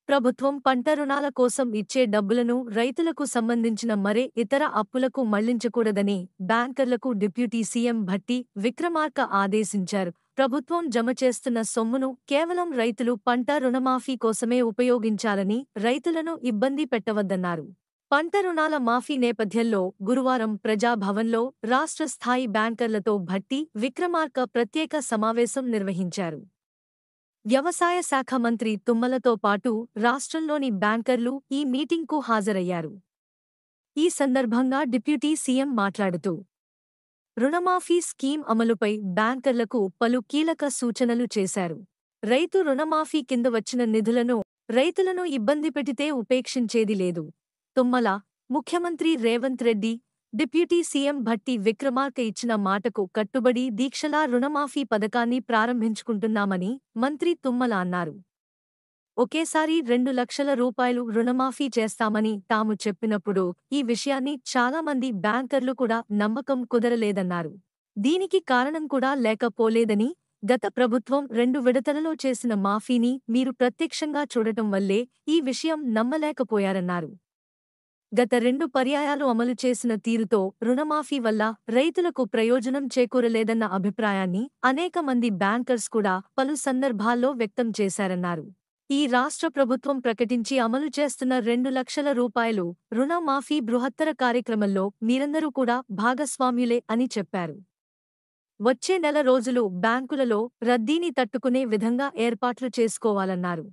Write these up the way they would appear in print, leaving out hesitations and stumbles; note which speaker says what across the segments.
Speaker 1: ప్రభుత్వం పంట రుణాల కోసం ఇచ్చే డబ్బులను రైతులకు సంబంధించిన మరే ఇతర అప్పులకు మళ్లించకూడదని బ్యాంకర్లకు డిప్యూటీ సీఎం భట్టి విక్రమార్క ఆదేశించారు. ప్రభుత్వం జమ చేస్తున్న సొమ్మును కేవలం రైతులు పంట రుణమాఫీ కోసమే ఉపయోగించాలని, రైతులను ఇబ్బంది పెట్టవద్దన్నారు. పంట రుణాల మాఫీ నేపథ్యంలో గురువారం ప్రజాభవన్లో రాష్ట్ర స్థాయి బ్యాంకర్లతో భట్టి విక్రమార్క ప్రత్యేక సమావేశం నిర్వహించారు. వ్యవసాయ శాఖ మంత్రి తుమ్మలతో పాటు రాష్ట్రంలోని బ్యాంకర్లు ఈ మీటింగ్కు హాజరయ్యారు. ఈ సందర్భంగా డిప్యూటీ సీఎం మాట్లాడుతూ, రుణమాఫీ స్కీమ్ అమలుపై బ్యాంకర్లకు పలు కీలక సూచనలు చేశారు. రైతు రుణమాఫీ కింద వచ్చిన నిధులను రైతులను ఇబ్బంది పెడితే ఉపేక్షించేది లేదు. తుమ్మల, ముఖ్యమంత్రి రేవంత్ రెడ్డి, డిప్యూటీ సీఎం భట్టి విక్రమార్క ఇచ్చిన మాటకు కట్టుబడి దీక్షలా రుణమాఫీ పథకాన్ని ప్రారంభించుకుంటున్నామని మంత్రి తుమ్మల అన్నారు. ఒకేసారి 2 లక్షల రూపాయలు రుణమాఫీ చేస్తామని తాము చెప్పినప్పుడు ఈ విషయాన్ని చాలామంది బ్యాంకర్లు కూడా నమ్మకం కుదరలేదన్నారు. దీనికి కారణం కూడా లేకపోలేదని, గత ప్రభుత్వం 2 విడతలలో చేసిన మాఫీని మీరు ప్రత్యక్షంగా చూడటం వల్లే ఈ విషయం నమ్మలేకపోయారన్నారు. గత 2 పర్యాయాలు అమలు చేసిన తీరుతో రుణమాఫీ వల్ల రైతులకు ప్రయోజనం చేకూరలేదన్న అభిప్రాయాన్ని అనేక మంది బ్యాంకర్స్ కూడా పలు సందర్భాల్లో వ్యక్తం చేశారన్నారు. ఈ రాష్ట్ర ప్రభుత్వం ప్రకటించి అమలు చేస్తున్న 2 లక్షల రూపాయలు రుణమాఫీ బృహత్తర కార్యక్రమంలో మీరందరూ కూడా భాగస్వామ్యులే అని చెప్పారు. వచ్చే నెల రోజులు బ్యాంకులలో రద్దీని తట్టుకునే విధంగా ఏర్పాట్లు చేసుకోవాలన్నారు.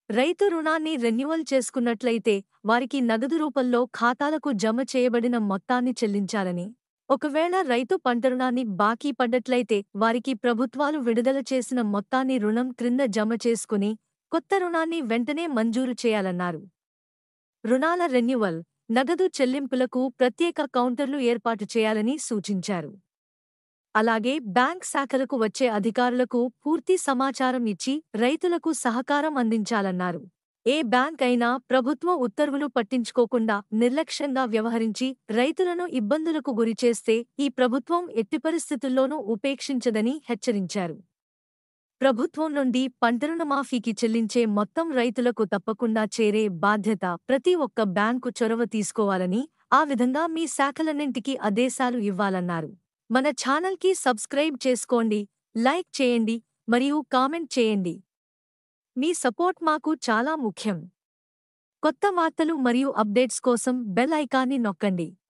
Speaker 1: రైతు రుణాన్ని రెన్యువల్ చేసుకున్నట్లయితే వారికి నగదు రూపంలో ఖాతాలకు జమ చేయబడిన మొత్తాన్ని చెల్లించాలని, ఒకవేళ రైతు పంట రుణాన్ని బాకీ పడ్డట్లయితే వారికి ప్రభుత్వాలు విడుదల చేసిన మొత్తాన్ని రుణం క్రింద జమ చేసుకుని కొత్త రుణాన్ని వెంటనే మంజూరు చేయాలన్నారు. రుణాల రెన్యువల్, నగదు చెల్లింపులకు ప్రత్యేక కౌంటర్లు ఏర్పాటు చేయాలని సూచించారు. అలాగే బ్యాంక్ శాఖలకు వచ్చే అధికారులకు పూర్తి సమాచారం ఇచ్చి రైతులకు సహకారం అందించాలన్నారు. ఏ బ్యాంక్ అయినా ప్రభుత్వ ఉత్తర్వులు పట్టించుకోకుండా నిర్లక్ష్యంగా వ్యవహరించి రైతులను ఇబ్బందులకు గురిచేస్తే ఈ ప్రభుత్వం ఎట్టి పరిస్థితుల్లోనూ ఉపేక్షించదని హెచ్చరించారు. ప్రభుత్వం నుండి పంట రుణమాఫీకి చెల్లించే మొత్తం రైతులకు తప్పకుండా చేరే బాధ్యత ప్రతి ఒక్క బ్యాంకు చొరవ తీసుకోవాలని, ఆ విధంగా మీ శాఖలన్నింటికీ ఆదేశాలు ఇవ్వాలన్నారు. మన ఛానల్కి సబ్స్క్రైబ్ చేసుకోండి, లైక్ చేయండి మరియు కామెంట్ చేయండి. మీ సపోర్ట్ మాకు చాలా ముఖ్యం. కొత్త వార్తలు మరియు అప్డేట్స్ కోసం బెల్ ఐకాన్ని నొక్కండి.